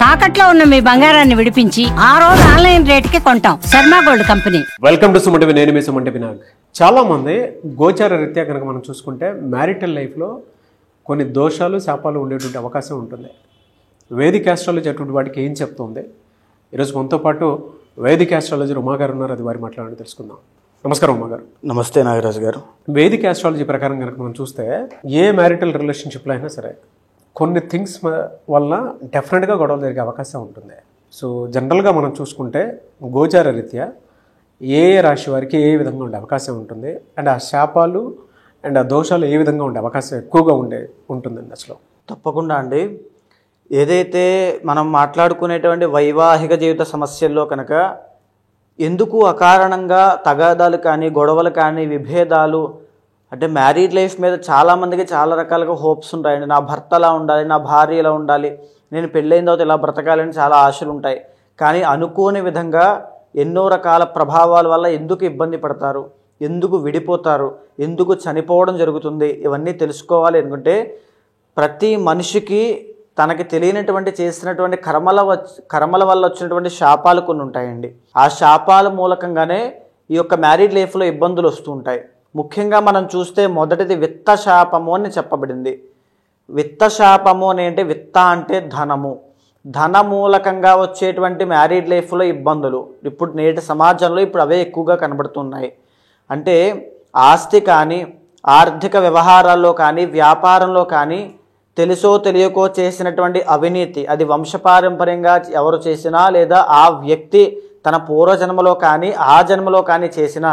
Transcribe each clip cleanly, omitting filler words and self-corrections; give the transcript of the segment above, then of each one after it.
తాకట్లో ఉన్న మీ బంగారాన్ని విడిపించి ఆ రోజు ఆన్లైన్ రేటుకి కొంటాం. Sharma gold company. Welcome to సుమంటివి. నేను మీ సుమంటి వినాగ్. చాలా మంది గోచార రీత్యా కనుక మనం చూసుకుంటే మ్యారిటల్ లైఫ్లో కొన్ని దోషాలు శాపాలు ఉండేటువంటి అవకాశం ఉంటుంది. వేదిక్ ఆస్ట్రాలజీ అటువంటి వాటికి ఏం చెప్తుంది? ఈరోజు మనతో పాటు వేదిక్ ఆస్ట్రాలజీ ఉమాగారు ఉన్నారు. అది వారి మాట్లాడి తెలుసుకుందాం. నమస్కారం ఉమాగారు. నమస్తే నాగరాజు గారు. వేదిక్ ఆస్ట్రాలజీ ప్రకారం కనుక మనం చూస్తే ఏ మ్యారిటల్ రిలేషన్షిప్లో అయినా సరే కొన్ని థింగ్స్ వల్ల డెఫినెట్గా గొడవలు జరిగే అవకాశం ఉంటుంది. సో జనరల్గా మనం చూసుకుంటే గోచార రీత్యా ఏ రాశి వారికి ఏ విధంగా ఉండే అవకాశం ఉంటుంది, అండ్ ఆ శాపాలు అండ్ ఆ దోషాలు ఏ విధంగా ఉండే అవకాశం ఎక్కువగా ఉంటుందండి అసలు? తప్పకుండా అండి. ఏదైతే మనం మాట్లాడుకునేటువంటి వైవాహిక జీవిత సమస్యల్లో కనుక ఎందుకు అకారణంగా తగాదాలు కానీ గొడవలు కానీ విభేదాలు అంటే మ్యారీడ్ లైఫ్ మీద చాలామందికి చాలా రకాలుగా హోప్స్ ఉంటాయండి. నా భర్త ఎలా ఉండాలి, నా భార్య ఎలా ఉండాలి, నేను పెళ్ళైన తర్వాత ఇలా బ్రతకాలని చాలా ఆశలు ఉంటాయి. కానీ అనుకోని విధంగా ఎన్నో రకాల ప్రభావాల వల్ల ఎందుకు ఇబ్బంది పడతారు, ఎందుకు విడిపోతారు, ఎందుకు చనిపోవడం జరుగుతుంది, ఇవన్నీ తెలుసుకోవాలి అనుకుంటే ప్రతి మనిషికి తనకి తెలియనటువంటి చేసినటువంటి కర్మల వల్ల వచ్చినటువంటి శాపాలు కొన్ని ఉంటాయండి. ఆ శాపాల మూలకంగానే ఈ యొక్క మ్యారీడ్ లైఫ్లో ఇబ్బందులు వస్తూ ఉంటాయి. ముఖ్యంగా మనం చూస్తే మొదటిది విత్త శాపము అని చెప్పబడింది. విత్త శాపము అని అంటే విత్త అంటే ధనము, ధన మూలకంగా వచ్చేటువంటి మ్యారీడ్ లైఫ్లో ఇబ్బందులు ఇప్పుడు నేటి సమాజంలో ఇప్పుడు అవే ఎక్కువగా కనబడుతున్నాయి. అంటే ఆస్తి కానీ ఆర్థిక వ్యవహారాల్లో కానీ వ్యాపారంలో కానీ తెలుసో తెలియకో చేసినటువంటి అవినీతి, అది వంశపారంపర్యంగా ఎవరు చేసినా లేదా ఆ వ్యక్తి తన పూర్వజన్మలో కానీ ఆ జన్మలో కానీ చేసినా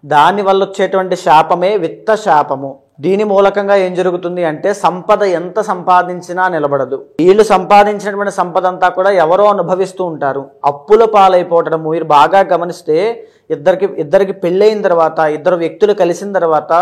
దానివల్ల వచ్చేటువంటి శాపమే విత్త శాపము. దీని మూలకంగా ఏం జరుగుతుంది అంటే సంపద ఎంత సంపాదించినా నిలబడదు. వీళ్ళు సంపాదించినటువంటి సంపద అంతా కూడా ఎవరో అనుభవిస్తూ ఉంటారు. అప్పుల పాలైపోవటం మీరు బాగా గమనిస్తే ఇద్దరికి పెళ్ళైన తర్వాత ఇద్దరు వ్యక్తులు కలిసిన తర్వాత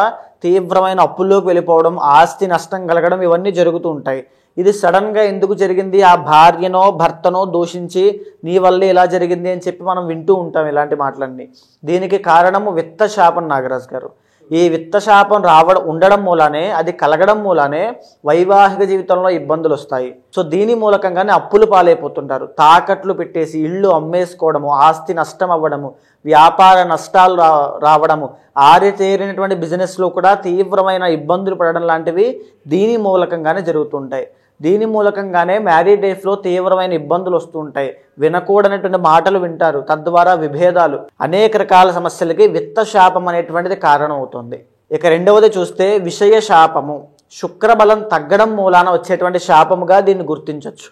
తీవ్రమైన అప్పుల్లోకి వెళ్ళిపోవడం, ఆస్తి నష్టం కలగడం ఇవన్నీ జరుగుతూ ఉంటాయి. ఇది సడన్గా ఎందుకు జరిగింది, ఆ భార్యనో భర్తనో దూషించి నీ వల్లే ఇలా జరిగింది అని చెప్పి మనం వింటూ ఉంటాం ఇలాంటి మాటలన్నీ. దీనికి కారణము విత్త శాపం నాగరాజు గారు. ఈ విత్త శాపం ఉండడం మూలానే, అది కలగడం మూలానే వైవాహిక జీవితంలో ఇబ్బందులు వస్తాయి. సో దీని మూలకంగానే అప్పులు పాలైపోతుంటారు. తాకట్లు పెట్టేసి ఇళ్ళు అమ్మేసుకోవడము, ఆస్తి నష్టం అవ్వడము, వ్యాపార నష్టాలు రావడము, ఆరితేరినటువంటి బిజినెస్లో కూడా తీవ్రమైన ఇబ్బందులు పడడం లాంటివి దీని మూలకంగానే జరుగుతుంటాయి. దీని మూలకంగానే మ్యారీడ్ లైఫ్లో తీవ్రమైన ఇబ్బందులు వస్తూ ఉంటాయి. వినకూడనటువంటి మాటలు వింటారు, తద్వారా విభేదాలు, అనేక రకాల సమస్యలకి విత్త శాపం అనేటువంటిది కారణం అవుతుంది. ఇక రెండవది చూస్తే విషయ శాపము. శుక్రబలం తగ్గడం మూలాన వచ్చేటువంటి శాపముగా దీన్ని గుర్తించవచ్చు.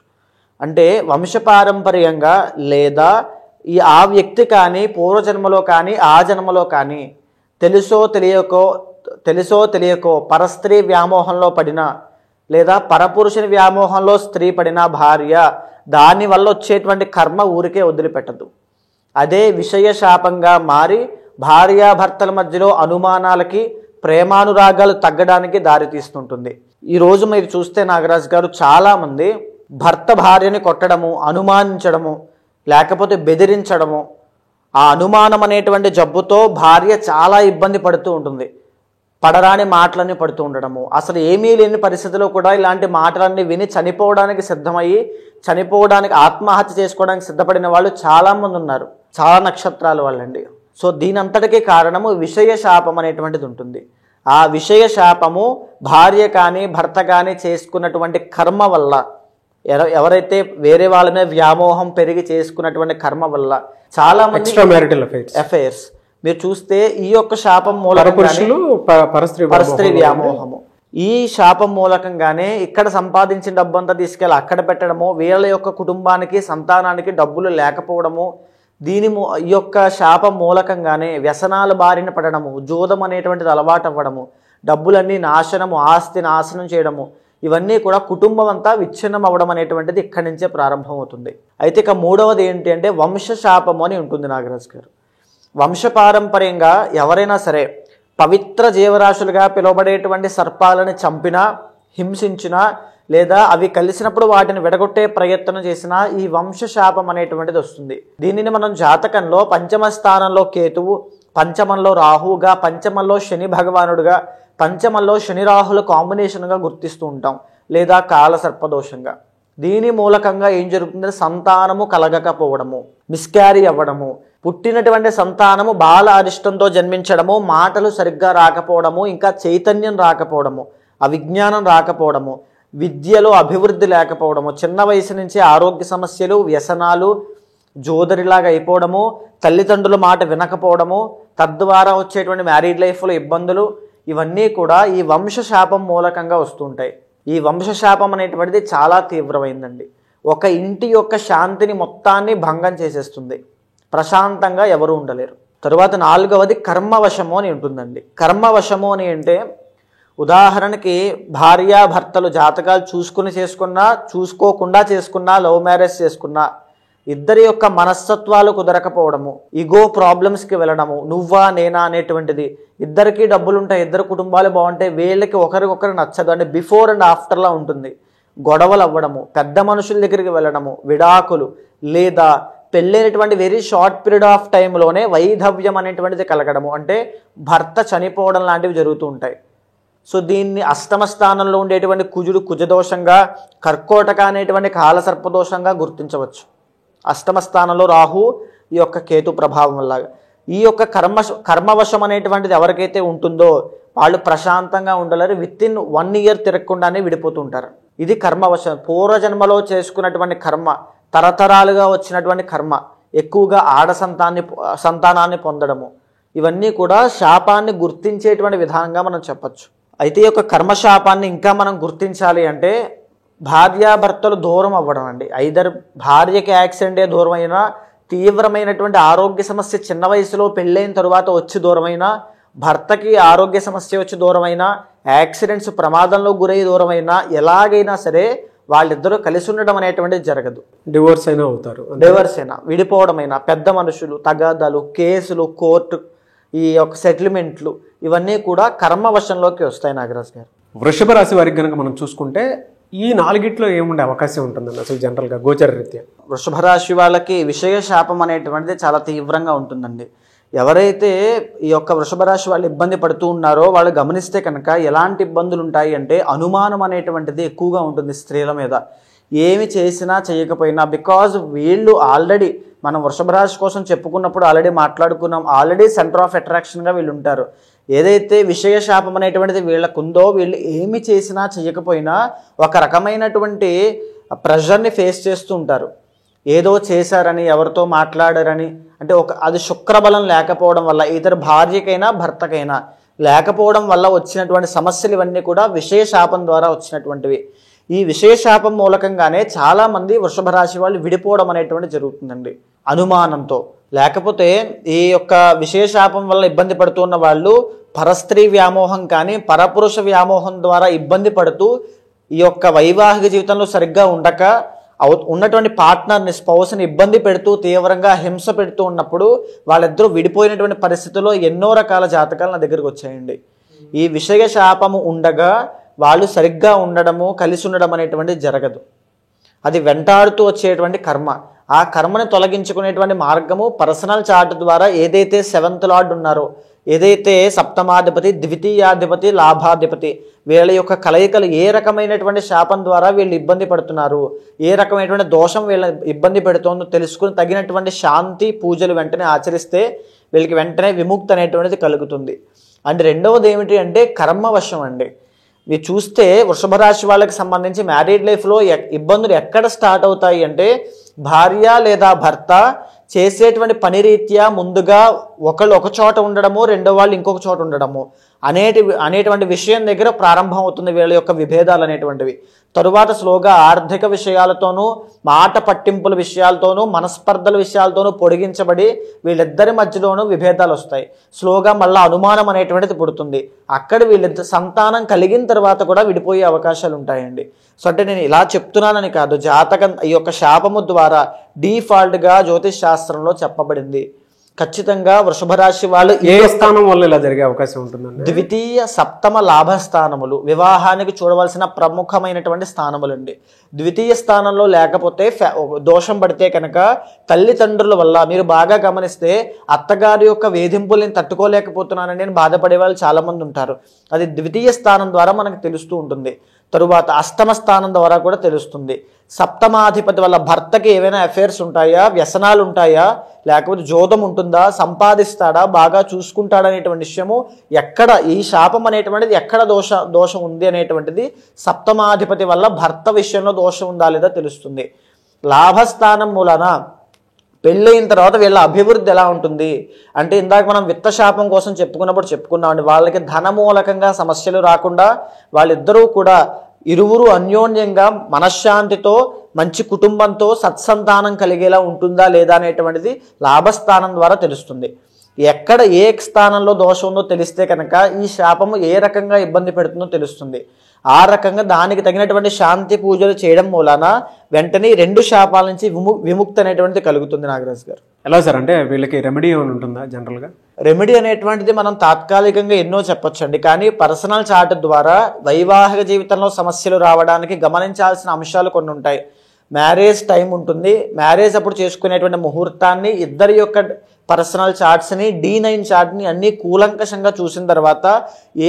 అంటే వంశపారంపర్యంగా లేదా ఆ వ్యక్తి కానీ పూర్వజన్మలో కానీ ఆ జన్మలో కానీ తెలుసో తెలియకో పరస్త్రీ వ్యామోహంలో పడిన లేదా పరపురుషుని వ్యామోహంలో స్త్రీ పడిన భార్య, దానివల్ల వచ్చేటువంటి కర్మ ఊరికే వదిలిపెట్టదు. అదే విషయ శాపంగా మారి భార్యాభర్తల మధ్యలో అనుమానాలకి ప్రేమానురాగాలు తగ్గడానికి దారితీస్తుంటుంది. ఈరోజు మీరు చూస్తే నాగరాజు గారు చాలామంది భర్త భార్యని కొట్టడము, అనుమానించడము, లేకపోతే బెదిరించడము, ఆ అనుమానం అనేటువంటి జబ్బుతో భార్య చాలా ఇబ్బంది పడుతూ ఉంటుంది. పడరాని మాటలన్నీ పడుతూ ఉండడము, అసలు ఏమీ లేని పరిస్థితిలో కూడా ఇలాంటి మాటలన్నీ విని చనిపోవడానికి ఆత్మహత్య చేసుకోవడానికి సిద్ధపడిన వాళ్ళు చాలామంది ఉన్నారు. చాలా నక్షత్రాల వాళ్ళండి. సో దీని అంతటికీ కారణము విషయ శాపం అనేటువంటిది ఉంటుంది. ఆ విషయ శాపము భార్య కానీ భర్త కానీ చేసుకున్నటువంటి కర్మ వల్ల, ఎవరైతే వేరే వాళ్ళ మీద వ్యామోహం పెరిగి చేసుకున్నటువంటి కర్మ వల్ల చాలా మంది అఫైర్స్ మీరు చూస్తే ఈ యొక్క శాపం పరస్త్రీ వ్యామోహము, ఈ శాపం మూలకంగానే ఇక్కడ సంపాదించిన డబ్బంతా తీసుకెళ్ళి అక్కడ పెట్టడము, వీళ్ళ యొక్క కుటుంబానికి సంతానానికి డబ్బులు లేకపోవడము, ఈ యొక్క శాపం మూలకంగానే వ్యసనాల బారిన పడడము, జూదం అనేటువంటిది అలవాటు అవ్వడము, డబ్బులన్నీ నాశనము, ఆస్తి నాశనం చేయడము, ఇవన్నీ కూడా కుటుంబం అంతా విచ్ఛిన్నం అవ్వడం అనేటువంటిది ఇక్కడి నుంచే ప్రారంభమవుతుంది. అయితే ఇక మూడవది ఏంటి అంటే వంశ శాపము అని ఉంటుంది నాగరాజు గారు. వంశపారంపర్యంగా ఎవరైనా సరే పవిత్ర జీవరాశులుగా పిలువబడేటువంటి సర్పాలను చంపినా, హింసించినా, లేదా అవి కలిసినప్పుడు వాటిని విడగొట్టే ప్రయత్నం చేసినా ఈ వంశశాపం అనేటువంటిది వస్తుంది. దీనిని మనం జాతకంలో పంచమ స్థానంలో కేతువు, పంచమంలో రాహువుగా, పంచమంలో శని భగవానుడుగా, పంచమంలో శని రాహుల కాంబినేషన్గా గుర్తిస్తూ ఉంటాం, లేదా కాల సర్పదోషంగా. దీని మూలకంగా ఏం జరుగుతుందంటే సంతానము కలగకపోవడము, మిస్క్యారీ అవ్వడము, పుట్టినటువంటి సంతానము బాల అరిష్టంతో జన్మించడము, మాటలు సరిగ్గా రాకపోవడము, ఇంకా చైతన్యం రాకపోవడము, అవిజ్ఞానం రాకపోవడము, విద్యలో అభివృద్ధి లేకపోవడము, చిన్న వయసు నుంచి ఆరోగ్య సమస్యలు, వ్యసనాలు, జోదరిలాగా అయిపోవడము, తల్లిదండ్రుల మాట వినకపోవడము, తద్వారా వచ్చేటువంటి మ్యారీడ్ లైఫ్లో ఇబ్బందులు, ఇవన్నీ కూడా ఈ వంశశాపం మూలకంగా వస్తుంటాయి. ఈ వంశశాపం అనేటువంటిది చాలా తీవ్రమైందండి. ఒక ఇంటి యొక్క శాంతిని మొత్తాన్ని భంగం చేసేస్తుంది. ప్రశాంతంగా ఎవరు ఉండలేరు. తరువాత 4వది కర్మవశము అని ఉంటుందండి. కర్మవశము అని అంటే ఉదాహరణకి భార్యాభర్తలు జాతకాలు చూసుకుని చేసుకున్నా, చూసుకోకుండా చేసుకున్నా, లవ్ మ్యారేజ్ చేసుకున్నా, ఇద్దరి యొక్క మనస్తత్వాలు కుదరకపోవడము, ఈగో ప్రాబ్లమ్స్కి వెళ్ళడము, నువ్వా నేనా అనేటువంటిది, ఇద్దరికి డబ్బులుంటాయి, ఇద్దరు కుటుంబాలు బాగుంటాయి, వీళ్ళకి ఒకరికొకరు నచ్చదు అంటే బిఫోర్ అండ్ ఆఫ్టర్లా ఉంటుంది. గొడవలు అవ్వడము, పెద్ద మనుషుల దగ్గరికి వెళ్ళడము, విడాకులు, లేదా పెళ్ళైనటువంటి వెరీ షార్ట్ పీరియడ్ ఆఫ్ టైంలోనే వైధవ్యం అనేటువంటిది కలగడము, అంటే భర్త చనిపోవడం లాంటివి జరుగుతూ ఉంటాయి. సో దీన్ని అష్టమ స్థానంలో ఉండేటువంటి కుజుడు కుజదోషంగా, కర్కోటక అనేటువంటి కాలసర్పదోషంగా గుర్తించవచ్చు. అష్టమ స్థానంలో రాహు, ఈ యొక్క కేతు ప్రభావం వల్ల. ఈ యొక్క కర్మవశం అనేటువంటిది ఎవరికైతే ఉంటుందో వాళ్ళు ప్రశాంతంగా ఉండలేరు. With-in 1 year తిరగకుండానే విడిపోతుంటారు. ఇది కర్మవశం. పూర్వజన్మలో చేసుకున్నటువంటి కర్మ, తరతరాలుగా వచ్చినటువంటి కర్మ, ఎక్కువగా సంతానాన్ని పొందడము, ఇవన్నీ కూడా శాపాన్ని గుర్తించేటువంటి విధానంగా మనం చెప్పచ్చు. అయితే ఈ యొక్క కర్మశాపాన్ని ఇంకా మనం గుర్తించాలి అంటే భార్యాభర్తలు దూరం అవ్వడం అండి. ఐదర్ భార్యకి యాక్సిడెంటే దూరమైనా, తీవ్రమైనటువంటి ఆరోగ్య సమస్య చిన్న వయసులో పెళ్ళైన తరువాత వచ్చి దూరమైనా, భర్తకి ఆరోగ్య సమస్య వచ్చి దూరమైనా, యాక్సిడెంట్స్ ప్రమాదంలో గురై దూరమైనా, ఎలాగైనా సరే వాళ్ళిద్దరూ కలిసి ఉండడం అనేటువంటిది జరగదు. డివోర్స్ అయినా అవుతారు. డివోర్స్ అయినా, విడిపోవడమైనా, పెద్ద మనుషులు, తగాదాలు, కేసులు, కోర్టు, ఈ యొక్క సెటిల్మెంట్లు, ఇవన్నీ కూడా కర్మవశంలోకి వస్తాయి. నాగరాజ్ గారు, వృషభ రాశి వారికి కనుక మనం చూసుకుంటే ఈ 4గిట్లో ఏముండే అవకాశం ఉంటుందండి అసలు జనరల్గా గోచర రీత్యా? వృషభ రాశి వాళ్ళకి విషయ శాపం అనేటువంటిది చాలా తీవ్రంగా ఉంటుందండి. ఎవరైతే ఈ యొక్క వృషభ రాశి వాళ్ళు ఇబ్బంది పడుతూ ఉన్నారో వాళ్ళు గమనిస్తే కనుక ఎలాంటి ఇబ్బందులు ఉంటాయి అంటే అనుమానం అనేటువంటిది ఎక్కువగా ఉంటుంది స్త్రీల మీద. ఏమి చేసినా చేయకపోయినా, బికాజ్ వీళ్ళు ఆల్రెడీ మనం వృషభ రాశి కోసం చెప్పుకున్నప్పుడు ఆల్రెడీ మాట్లాడుకున్నాం, ఆల్రెడీ సెంటర్ ఆఫ్ అట్రాక్షన్గా వీళ్ళు ఉంటారు. ఏదైతే విషయ శాపం అనేటువంటిది వీళ్ళకుందో, వీళ్ళు ఏమి చేసినా చేయకపోయినా ఒక రకమైనటువంటి ప్రెషర్ని ఫేస్ చేస్తూ ఉంటారు. ఏదో చేశారని, ఎవరితో మాట్లాడారని, అంటే అది శుక్రబలం లేకపోవడం వల్ల, ఇతర భార్యకైనా భర్తకైనా లేకపోవడం వల్ల వచ్చినటువంటి సమస్యలు ఇవన్నీ కూడా విషయ శాపం ద్వారా వచ్చినటువంటివి. ఈ విషయ శాపం మూలకంగానే చాలామంది వృషభ రాశి వాళ్ళు విడిపోవడం అనేటువంటి జరుగుతుందండి అనుమానంతో. లేకపోతే ఈ యొక్క విషయ శాపం వల్ల ఇబ్బంది పడుతున్న వాళ్ళు పరస్త్రీ వ్యామోహం కానీ పరపురుష వ్యామోహం ద్వారా ఇబ్బంది పడుతూ ఈ యొక్క వైవాహిక జీవితంలో సరిగ్గా ఉండక ఉన్నటువంటి పార్ట్నర్ని, స్పౌస్ని ఇబ్బంది పెడుతూ తీవ్రంగా హింస పెడుతూ ఉన్నప్పుడు వాళ్ళిద్దరూ విడిపోయినటువంటి పరిస్థితుల్లో ఎన్నో రకాల జాతకాలు నా దగ్గరికి వచ్చాయండి. ఈ విషయ శాపము ఉండగా వాళ్ళు సరిగ్గా ఉండడము, కలిసి ఉండడం అనేటువంటిది జరగదు. అది వెంటాడుతూ వచ్చేటువంటి కర్మ. ఆ కర్మని తొలగించుకునేటువంటి మార్గము పర్సనల్ చార్ట్ ద్వారా ఏదైతే 7th లార్డ్ ఉన్నారో, ఏదైతే సప్తమాధిపతి, ద్వితీయాధిపతి, లాభాధిపతి, వీళ్ళ యొక్క కలయికలు ఏ రకమైనటువంటి శాపం ద్వారా వీళ్ళు ఇబ్బంది పడుతున్నారు, ఏ రకమైనటువంటి దోషం వీళ్ళ ఇబ్బంది పెడుతుందో తెలుసుకుని తగినటువంటి శాంతి పూజలు వెంటనే ఆచరిస్తే వీళ్ళకి వెంటనే విముక్తి అనేటువంటిది కలుగుతుంది. అండ్ రెండవది ఏమిటి అంటే కర్మవశం అండి. మీరు చూస్తే వృషభ రాశి వాళ్ళకి సంబంధించి మ్యారీడ్ లైఫ్లో ఇబ్బందులు ఎక్కడ స్టార్ట్ అవుతాయి అంటే భార్య లేదా భర్త చేసేటువంటి పని రీత్యా ముందుగా ఒకళ్ళు ఒక చోట ఉండడము, రెండో వాళ్ళు ఇంకొక చోట ఉండడము అనేటువంటి విషయం దగ్గర ప్రారంభం అవుతుంది వీళ్ళ యొక్క విభేదాలు అనేటువంటివి. తరువాత స్లోగా ఆర్థిక విషయాలతోనూ, మాట పట్టింపుల విషయాలతోనూ, మనస్పర్ధల విషయాలతోనూ పొడిగించబడి వీళ్ళిద్దరి మధ్యలోనూ విభేదాలు వస్తాయి. స్లోగా మళ్ళీ అనుమానం అనేటువంటిది పుడుతుంది. అక్కడ వీళ్ళిద్దరు సంతానం కలిగిన తర్వాత కూడా విడిపోయే అవకాశాలు ఉంటాయండి. సో అంటే నేను ఇలా చెప్తున్నానని కాదు, జాతకం ఈ యొక్క శాపము ద్వారా డిఫాల్ట్గా జ్యోతిష్ శాస్త్రంలో చెప్పబడింది. ఖచ్చితంగా వృషభ రాశి వాళ్ళు ఏ స్థానం వల్ల ఇలా జరిగే అవకాశం ఉంటుందండి? ద్వితీయ సప్తమ లాభస్థానములు వివాహానికి చూడవలసిన ప్రముఖమైనటువంటి స్థానములండి. ద్వితీయ స్థానంలో లేకపోతే దోషం పడితే కనుక తల్లిదండ్రుల వల్ల, మీరు బాగా గమనిస్తే అత్తగారి యొక్క వేధింపుల్ని తట్టుకోలేకపోతున్నానని నేను బాధపడే వాళ్ళు చాలామంది ఉంటారు. అది ద్వితీయ స్థానం ద్వారా మనకు తెలుస్తూ ఉంటుంది. తరువాత అష్టమ స్థానం ద్వారా కూడా తెలుస్తుంది. సప్తమాధిపతి వల్ల భర్తకి ఏమైనా అఫైర్స్ ఉంటాయా, వ్యసనాలు ఉంటాయా, లేకపోతే జోదం ఉంటుందా, సంపాదిస్తాడా, బాగా చూసుకుంటాడా అనేటువంటి విషయము ఎక్కడ ఈ శాపం అనేటువంటిది ఎక్కడ దోషం ఉంది అనేటువంటిది సప్తమాధిపతి వల్ల భర్త విషయంలో దోషం ఉందా లేదా తెలుస్తుంది. లాభస్థానం మూలన పెళ్ళయిన తర్వాత వీళ్ళ అభివృద్ధి ఎలా ఉంటుంది అంటే, ఇందాక మనం విత్త శాపం కోసం చెప్పుకున్నామండి. వాళ్ళకి ధనమూలకంగా సమస్యలు రాకుండా వాళ్ళిద్దరూ కూడా ఇరువురు అన్యోన్యంగా మనశ్శాంతితో మంచి కుటుంబంతో సత్సంతానం కలిగేలా ఉంటుందా లేదా అనేటువంటిది లాభస్థానం ద్వారా తెలుస్తుంది. ఎక్కడ ఏ స్థానంలో దోషం ఉందో తెలిస్తే కనుక ఈ శాపము ఏ రకంగా ఇబ్బంది పెడుతుందో తెలుస్తుంది. ఆ రకంగా దానికి తగినటువంటి శాంతి పూజలు చేయడం మూలాన వెంటనే 2 శాపాల నుంచి విముక్తి అనేటువంటిది కలుగుతుంది. నాగరాజ్ గారు, ఎలా సార్ అంటే వీళ్ళకి రెమెడీ ఏమైనా ఉంటుందా జనరల్గా? రెమెడీ అనేటువంటిది మనం తాత్కాలికంగా ఎన్నో చెప్పొచ్చండి. కానీ పర్సనల్ చార్ట్ ద్వారా వైవాహిక జీవితంలో సమస్యలు రావడానికి గమనించాల్సిన అంశాలు కొన్ని ఉంటాయి. మ్యారేజ్ టైం ఉంటుంది. మ్యారేజ్ అప్పుడు చేసుకునేటువంటి ముహూర్తాన్ని, ఇద్దరి యొక్క పర్సనల్ చార్ట్స్ని, D9 చార్ట్ని అన్నీ కూలంకషంగా చూసిన తర్వాత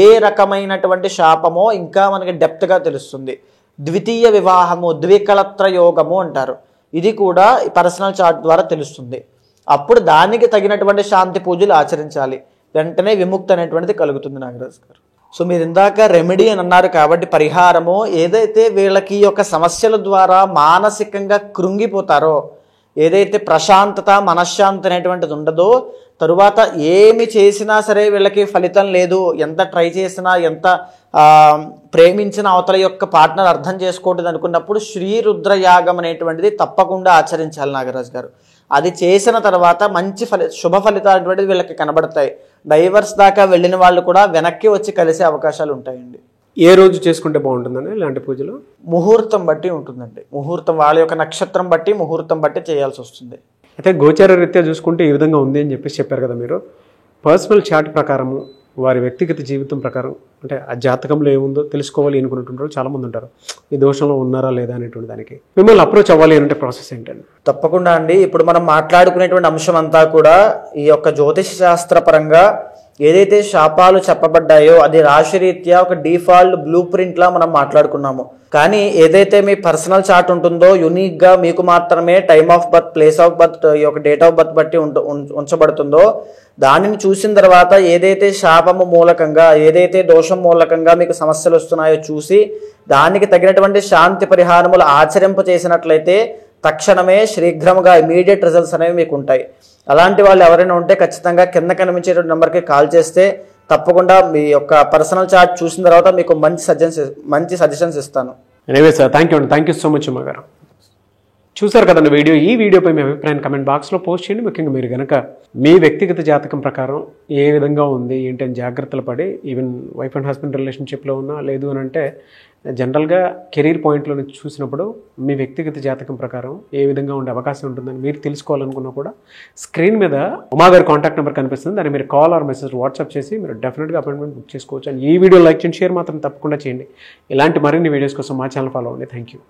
ఏ రకమైనటువంటి శాపమో ఇంకా మనకి డెప్త్గా తెలుస్తుంది. ద్వితీయ వివాహము, ద్వికళత్ర యోగము అంటారు. ఇది కూడా పర్సనల్ చార్ట్ ద్వారా తెలుస్తుంది. అప్పుడు దానికి తగినటువంటి శాంతి పూజలు ఆచరించాలి. వెంటనే విముక్తి అనేటువంటిది కలుగుతుంది. నాగరాజ్ గారు, సో మీరు ఇందాక రెమెడీ అని అన్నారు కాబట్టి పరిహారము ఏదైతే వీళ్ళకి యొక్క సమస్యల ద్వారా మానసికంగా కృంగిపోతారో, ఏదైతే ప్రశాంతత మనశ్శాంతి అనేటువంటిది ఉండదో, తరువాత ఏమి చేసినా సరే వీళ్ళకి ఫలితం లేదు, ఎంత ట్రై చేసినా, ఎంత ప్రేమించిన అవతల యొక్క పార్ట్నర్ అర్థం చేసుకోవట్లేదు అనుకున్నప్పుడు శ్రీరుద్ర యాగం అనేటువంటిది తప్పకుండా ఆచరించాలి. నాగరాజ్ గారు, అది చేసిన తర్వాత మంచి శుభ ఫలితాలు అనేటువంటిది వీళ్ళకి కనబడతాయి. డైవర్స్ దాకా వెళ్ళిన వాళ్ళు కూడా వెనక్కి వచ్చి కలిసే అవకాశాలు ఉంటాయండి. ఏ రోజు చేసుకుంటే బాగుంటుందని ఇలాంటి పూజలు? ముహూర్తం బట్టి ఉంటుందండి. ముహూర్తం వాళ్ళ యొక్క నక్షత్రం బట్టి, ముహూర్తం బట్టి చేయాల్సి వస్తుంది. అయితే గోచార రీత్యా చూసుకుంటే ఈ విధంగా ఉంది అని చెప్పేసి చెప్పారు కదా మీరు. పర్సనల్ చార్ట్ ప్రకారము వారి వ్యక్తిగత జీవితం ప్రకారం అంటే ఆ జాతకంలో ఏముందో తెలుసుకోవాలి అనుకున్నటువంటి చాలామంది ఉంటారు. ఈ దోషంలో ఉన్నారా లేదా అనేటువంటి దానికి మిమ్మల్ని అప్రోచ్ అవ్వాలి అంటే ప్రాసెస్ ఏంటండి? తప్పకుండా అండి. ఇప్పుడు మనం మాట్లాడుకునేటువంటి అంశం అంతా కూడా ఈ యొక్క జ్యోతిష శాస్త్ర పరంగా ఏదైతే శాపాలు చెప్పబడ్డాయో అది రాశిరీత్యా ఒక డిఫాల్ట్ బ్లూ ప్రింట్లా మనం మాట్లాడుకున్నాము. కానీ ఏదైతే మీ పర్సనల్ చార్ట్ ఉంటుందో యూనిక్గా మీకు మాత్రమే time of birth, place of birth, ఈ యొక్క డేట్ ఆఫ్ బర్త్ బట్టి ఉంచబడుతుందో దానిని చూసిన తర్వాత ఏదైతే శాపము మూలకంగా, ఏదైతే దోషం మూలకంగా మీకు సమస్యలు వస్తున్నాయో చూసి దానికి తగినటువంటి శాంతి పరిహారములు ఆచరింప చేసినట్లయితే తక్షణమే శీఘ్రముగా ఇమీడియట్ రిజల్ట్స్ అనేవి మీకు ఉంటాయి. అలాంటి వాళ్ళు ఎవరైనా ఉంటే ఖచ్చితంగా కింద కనిపించేటువంటి నెంబర్కి కాల్ చేస్తే తప్పకుండా మీ యొక్క పర్సనల్ చార్ట్ చూసిన తర్వాత మీకు మంచి సజెషన్స్ ఇస్తాను. Anyway sir, thank you so much Uma గారు. చూసారు కదండి వీడియో. ఈ వీడియోపై మీ అభిప్రాయం కమెంట్ బాక్స్లో పోస్ట్ చేయండి. ముఖ్యంగా మీరు కనుక మీ వ్యక్తిగత జాతకం ప్రకారం ఏ విధంగా ఉంది ఏంటని జాగ్రత్తలు పడి ఈవెన్ వైఫ్ అండ్ హస్బెండ్ రిలేషన్షిప్లో ఉన్నా లేదు అని అంటే జనరల్గా కెరీర్ పాయింట్లో నుంచి చూసినప్పుడు మీ వ్యక్తిగత జాతకం ప్రకారం ఏ విధంగా ఉండే అవకాశం ఉంటుందని మీరు తెలుసుకోవాలనుకున్నా కూడా స్క్రీన్ మీద ఉమా గారి కాంటాక్ట్ నెంబర్ కనిపిస్తుంది. దాన్ని మీరు కాల్ ఆర్ మెసేజ్ వాట్సాప్ చేసి మీరు డెఫినెట్గా అపాయింట్మెంట్ బుక్ చేసుకోవచ్చు. అండ్ ఈ వీడియో లైక్ చేయండి, షేర్ మాత్రం తప్పకుండా చేయండి. ఇలాంటి మరిన్ని వీడియోస్ కోసం మా ఛానల్ ఫాలో అవ్వండి. Thank you.